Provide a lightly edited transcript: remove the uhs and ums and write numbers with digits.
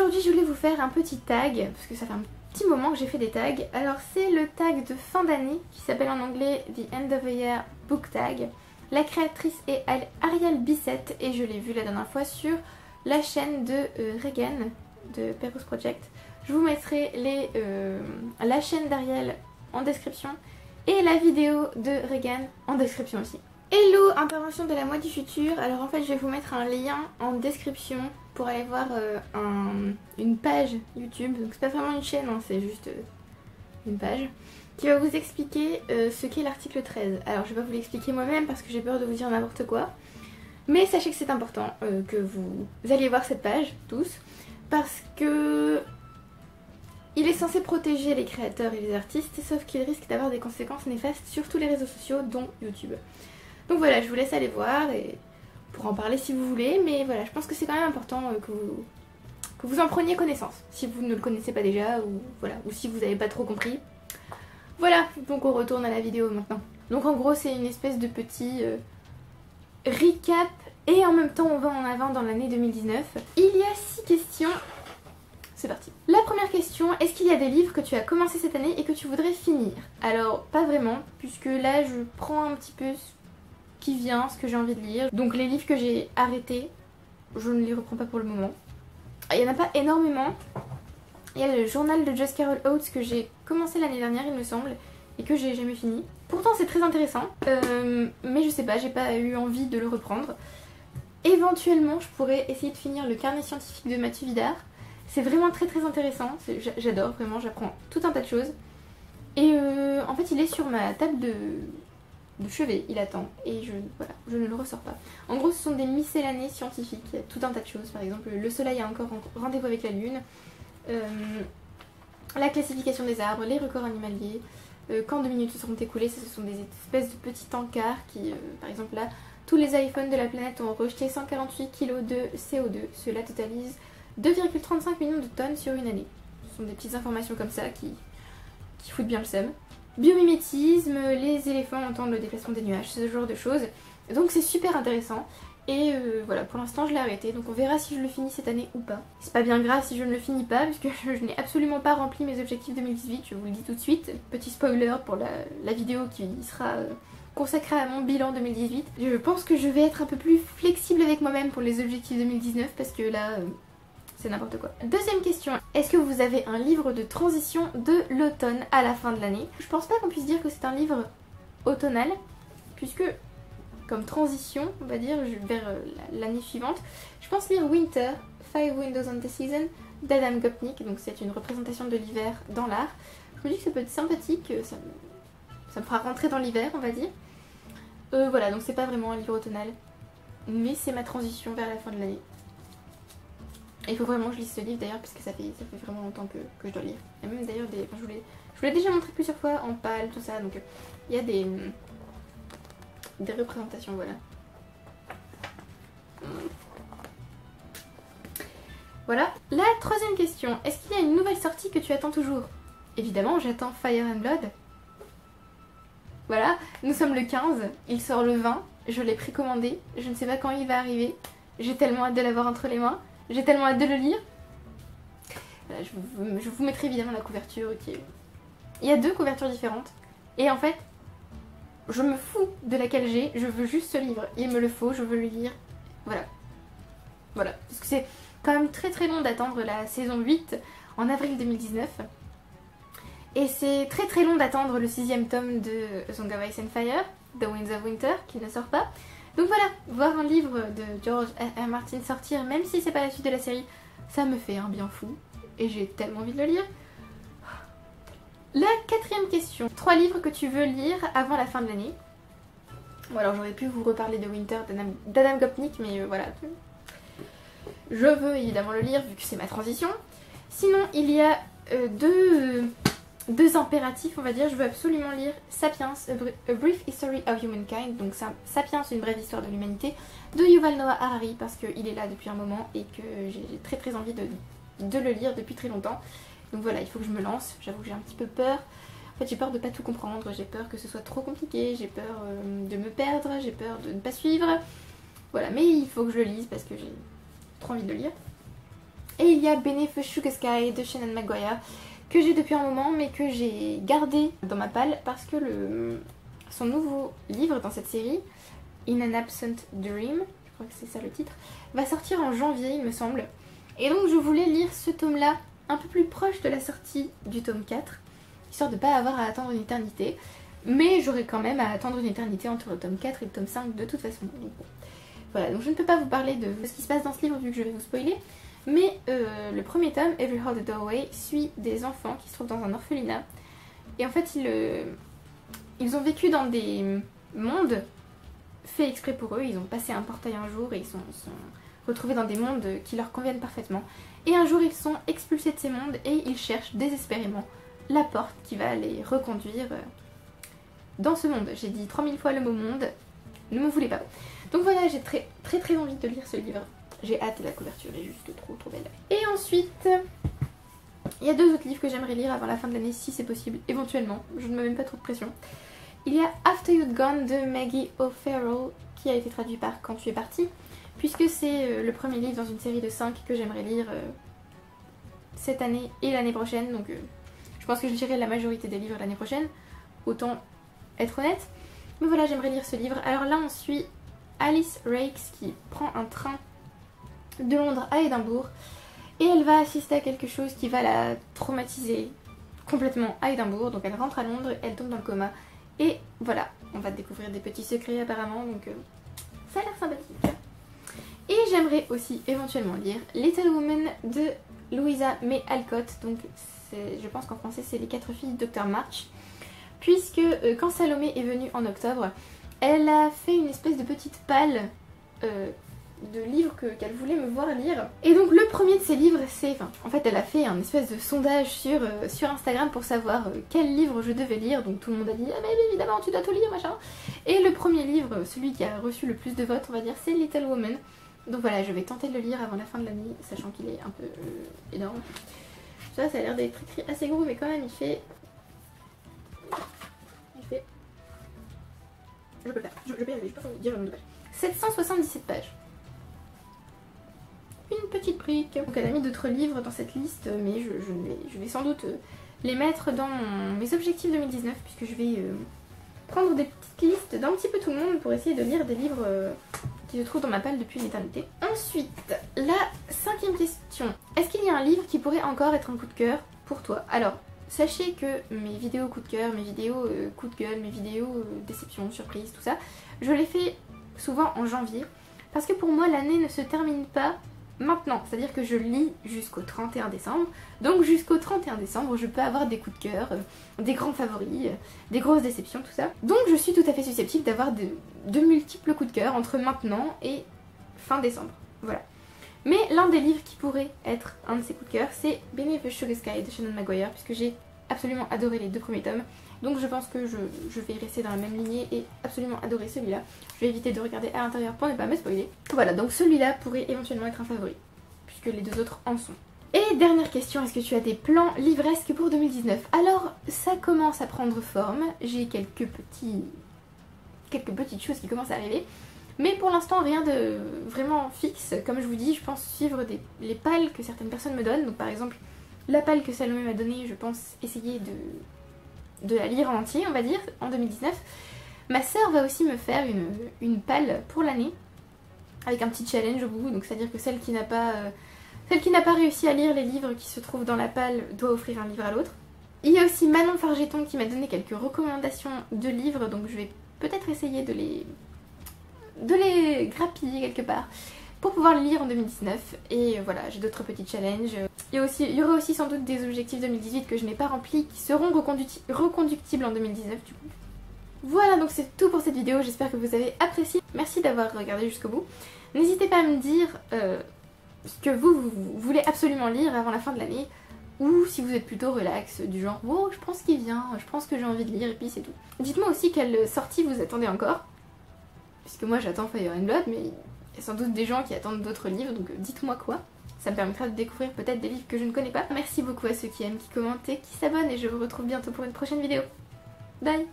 Aujourd'hui je voulais vous faire un petit tag, parce que ça fait un petit moment que j'ai fait des tags. Alors c'est le tag de fin d'année qui s'appelle en anglais The End of the Year Book Tag. La créatrice est Ariel Bissett et je l'ai vue la dernière fois sur la chaîne de Regan de Perros Project. Je vous mettrai la chaîne d'Ariel en description et la vidéo de Regan en description aussi. Hello, intervention de la moi du futur. Alors en fait je vais vous mettre un lien en description pour aller voir une page YouTube. Donc c'est pas vraiment une chaîne, hein, c'est juste une page qui va vous expliquer ce qu'est l'article 13. Alors je vais pas vous l'expliquer moi-même parce que j'ai peur de vous dire n'importe quoi. Mais sachez que c'est important que vous alliez voir cette page, tous, parce que il est censé protéger les créateurs et les artistes, sauf qu'il risque d'avoir des conséquences néfastes sur tous les réseaux sociaux, dont YouTube. Donc voilà, je vous laisse aller voir et pour en parler si vous voulez, mais voilà, je pense que c'est quand même important que vous en preniez connaissance, si vous ne le connaissez pas déjà, ou voilà, ou si vous n'avez pas trop compris. Voilà, donc on retourne à la vidéo maintenant. Donc en gros c'est une espèce de petit recap et en même temps on va en avant dans l'année 2019. Il y a 6 questions. C'est parti. La première question, est-ce qu'il y a des livres que tu as commencé cette année et que tu voudrais finir? Alors pas vraiment, puisque là je prends un petit peu ce qui vient, ce que j'ai envie de lire. Donc les livres que j'ai arrêtés, je ne les reprends pas pour le moment. Il n'y en a pas énormément. Il y a le journal de Joyce Carol Oates que j'ai commencé l'année dernière il me semble, et que j'ai jamais fini. Pourtant c'est très intéressant, mais je sais pas, j'ai pas eu envie de le reprendre. Éventuellement je pourrais essayer de finir le carnet scientifique de Mathieu Vidard. C'est vraiment très intéressant, j'adore vraiment, j'apprends tout un tas de choses. Et en fait il est sur ma table de chevet, il attend, et voilà, je ne le ressors pas. En gros ce sont des miscellanées scientifiques, il y a tout un tas de choses, par exemple le soleil a encore rendez-vous avec la lune, la classification des arbres, les records animaliers, quand 2 minutes se seront écoulées, ce sont des espèces de petits encarts qui, par exemple là, tous les iPhones de la planète ont rejeté 148 kg de CO2, cela totalise 2,35 millions de tonnes sur une année. Ce sont des petites informations comme ça qui foutent bien le seum. Biomimétisme, les éléphants entendent le déplacement des nuages, ce genre de choses. Donc c'est super intéressant. Et voilà, pour l'instant je l'ai arrêté, donc on verra si je le finis cette année ou pas. C'est pas bien grave si je ne le finis pas, puisque je n'ai absolument pas rempli mes objectifs 2018, je vous le dis tout de suite. Petit spoiler pour la vidéo qui sera consacrée à mon bilan 2018. Je pense que je vais être un peu plus flexible avec moi-même pour les objectifs 2019, parce que là... c'est n'importe quoi. Deuxième question, est-ce que vous avez un livre de transition de l'automne à la fin de l'année? Je pense pas qu'on puisse dire que c'est un livre automnal, puisque comme transition, on va dire, vers l'année suivante, je pense lire Winter, Five Windows on the Season d'Adam Gopnik, donc c'est une représentation de l'hiver dans l'art. Je me dis que ça peut être sympathique, ça me fera rentrer dans l'hiver, on va dire. Voilà, donc c'est pas vraiment un livre automnal, mais c'est ma transition vers la fin de l'année. Il faut vraiment que je lise ce livre d'ailleurs parce que ça fait vraiment longtemps que je dois lire. Il y a même d'ailleurs des... Enfin, je vous l'ai déjà montré plusieurs fois en pâle, tout ça, donc il y a des représentations, voilà. Voilà. La troisième question, est-ce qu'il y a une nouvelle sortie que tu attends toujours? Évidemment, j'attends Fire and Blood. Voilà, nous sommes le 15, il sort le 20, je l'ai précommandé, je ne sais pas quand il va arriver, j'ai tellement hâte de l'avoir entre les mains. J'ai tellement hâte de le lire. Voilà, je vous mettrai évidemment la couverture qui est... Il y a 2 couvertures différentes. Et en fait, je me fous de laquelle j'ai. Je veux juste ce livre. Il me le faut, je veux le lire. Voilà. Voilà. Parce que c'est quand même très long d'attendre la saison 8 en avril 2019. Et c'est très long d'attendre le 6e tome de Song of Ice and Fire, The Winds of Winter, qui ne sort pas. Donc voilà, voir un livre de George R. R. Martin sortir, même si c'est pas la suite de la série, ça me fait un bien fou. Et j'ai tellement envie de le lire. La 4e question. 3 livres que tu veux lire avant la fin de l'année. Bon alors j'aurais pu vous reparler de Winter d'Adam Gopnik, mais voilà. Je veux évidemment le lire vu que c'est ma transition. Sinon il y a deux impératifs, on va dire. Je veux absolument lire Sapiens, A Brief History of Humankind, donc Sapiens, une brève histoire de l'humanité, de Yuval Noah Harari, parce qu'il est là depuis un moment et que j'ai très envie de le lire depuis très longtemps. Donc voilà, il faut que je me lance. J'avoue que j'ai un petit peu peur. En fait j'ai peur de pas tout comprendre, j'ai peur que ce soit trop compliqué, j'ai peur de me perdre, j'ai peur de ne pas suivre. Voilà, mais il faut que je le lise parce que j'ai trop envie de le lire. Et il il y a Beneath the Sugar Sky de Shannon Maguire, que j'ai depuis un moment mais que j'ai gardé dans ma palle parce que son nouveau livre dans cette série, In an Absent Dream, je crois que c'est ça le titre, va sortir en janvier il me semble. Et donc je voulais lire ce tome là un peu plus proche de la sortie du tome 4, histoire de ne pas avoir à attendre une éternité. Mais j'aurai quand même à attendre une éternité entre le tome 4 et le tome 5 de toute façon. Donc, bon. Voilà, donc je ne peux pas vous parler de ce qui se passe dans ce livre vu que je vais vous spoiler. Mais le premier tome, Every Heart a Doorway, suit des enfants qui se trouvent dans un orphelinat. Et en fait, ils ont vécu dans des mondes faits exprès pour eux. Ils ont passé un portail un jour et ils sont retrouvés dans des mondes qui leur conviennent parfaitement. Et un jour, ils sont expulsés de ces mondes et ils cherchent désespérément la porte qui va les reconduire dans ce monde. J'ai dit 3000 fois le mot monde, ne me voulez pas. Donc voilà, j'ai très envie de lire ce livre. J'ai hâte, la couverture est juste trop belle. Et ensuite, il y a 2 autres livres que j'aimerais lire avant la fin de l'année si c'est possible, éventuellement. Je ne me mets pas trop de pression. Il y a After You'd Gone de Maggie O'Farrell qui a été traduit par Quand tu es parti, puisque c'est le premier livre dans une série de 5 que j'aimerais lire cette année et l'année prochaine. Donc je pense que je lirai la majorité des livres l'année prochaine, autant être honnête. Mais voilà, j'aimerais lire ce livre. Alors là on suit Alice Rakes qui prend un train de Londres à Édimbourg et elle va assister à quelque chose qui va la traumatiser complètement à Édimbourg. Donc elle rentre à Londres, elle tombe dans le coma et voilà, on va découvrir des petits secrets apparemment, donc ça a l'air sympathique. Et j'aimerais aussi éventuellement lire Little Women de Louisa May Alcott. Donc je pense qu'en français c'est Les 4 filles de Dr March, puisque quand Salomé est venue en octobre, elle a fait une espèce de petite palle de livres qu'elle voulait me voir lire. Et donc le premier de ces livres, c'est... en fait elle a fait un espèce de sondage sur Instagram pour savoir quel livre je devais lire. Donc tout le monde a dit « Ah mais évidemment tu dois tout lire machin ». Et le premier livre, celui qui a reçu le plus de votes on va dire, c'est Little Women. Donc voilà, je vais tenter de le lire avant la fin de l'année, sachant qu'il est un peu énorme. Ça a l'air d'être écrit assez gros mais quand même il fait... Je peux le faire, je peux y arriver, je peux vous dire le nombre de pages. 777 pages. Une petite brique. Donc elle a mis d'autres livres dans cette liste, mais je vais sans doute les mettre dans mes objectifs 2019, puisque je vais prendre des petites listes d'un petit peu tout le monde pour essayer de lire des livres qui se trouvent dans ma palle depuis une éternité. Ensuite, la 5e question. Est-ce qu'il y a un livre qui pourrait encore être un coup de cœur pour toi? Alors, sachez que mes vidéos coup de cœur, mes vidéos coup de gueule, mes vidéos déception, surprise, tout ça, je les fais souvent en janvier. Parce que pour moi, l'année ne se termine pas maintenant. C'est-à-dire que je lis jusqu'au 31 décembre. Donc jusqu'au 31 décembre, je peux avoir des coups de cœur, des grands favoris, des grosses déceptions, tout ça. Donc je suis tout à fait susceptible d'avoir de multiples coups de cœur entre maintenant et fin décembre. Voilà. Mais l'un des livres qui pourrait être un de ces coups de cœur, c'est Beneath the Sugar Sky de Shannon Maguire, puisque j'ai absolument adoré les 2 premiers tomes. Donc je pense que je vais rester dans la même lignée et absolument adorer celui-là. Je vais éviter de regarder à l'intérieur pour ne pas me spoiler. Voilà, donc celui-là pourrait éventuellement être un favori, puisque les 2 autres en sont. Et dernière question, est-ce que tu as des plans livresques pour 2019? Alors, ça commence à prendre forme. J'ai quelques petites choses qui commencent à arriver. Mais pour l'instant, rien de vraiment fixe. Comme je vous dis, je pense suivre les pales que certaines personnes me donnent. Donc par exemple, la palle que Salomé m'a donnée, je pense essayer de la lire en entier, on va dire, en 2019. Ma sœur va aussi me faire une palle pour l'année, avec un petit challenge au bout. Donc c'est-à-dire que celle qui n'a pas réussi à lire les livres qui se trouvent dans la palle doit offrir un livre à l'autre. Il y a aussi Manon Fargeton qui m'a donné quelques recommandations de livres, donc je vais peut-être essayer de les grappiller quelque part pour pouvoir les lire en 2019. Et voilà, j'ai d'autres petits challenges. Il y aura aussi sans doute des objectifs 2018 que je n'ai pas remplis qui seront reconductibles en 2019 du coup. Voilà, donc c'est tout pour cette vidéo, j'espère que vous avez apprécié. Merci d'avoir regardé jusqu'au bout. N'hésitez pas à me dire ce que vous voulez absolument lire avant la fin de l'année, ou si vous êtes plutôt relax, du genre « Oh, je pense qu'il vient, je pense que j'ai envie de lire et puis c'est tout ». Dites-moi aussi quelle sortie vous attendez encore, puisque moi j'attends Fire and Blood, mais il y a sans doute des gens qui attendent d'autres livres, donc dites-moi quoi. Ça me permettra de découvrir peut-être des livres que je ne connais pas. Merci beaucoup à ceux qui aiment, qui commentent et qui s'abonnent, et je vous retrouve bientôt pour une prochaine vidéo. Bye!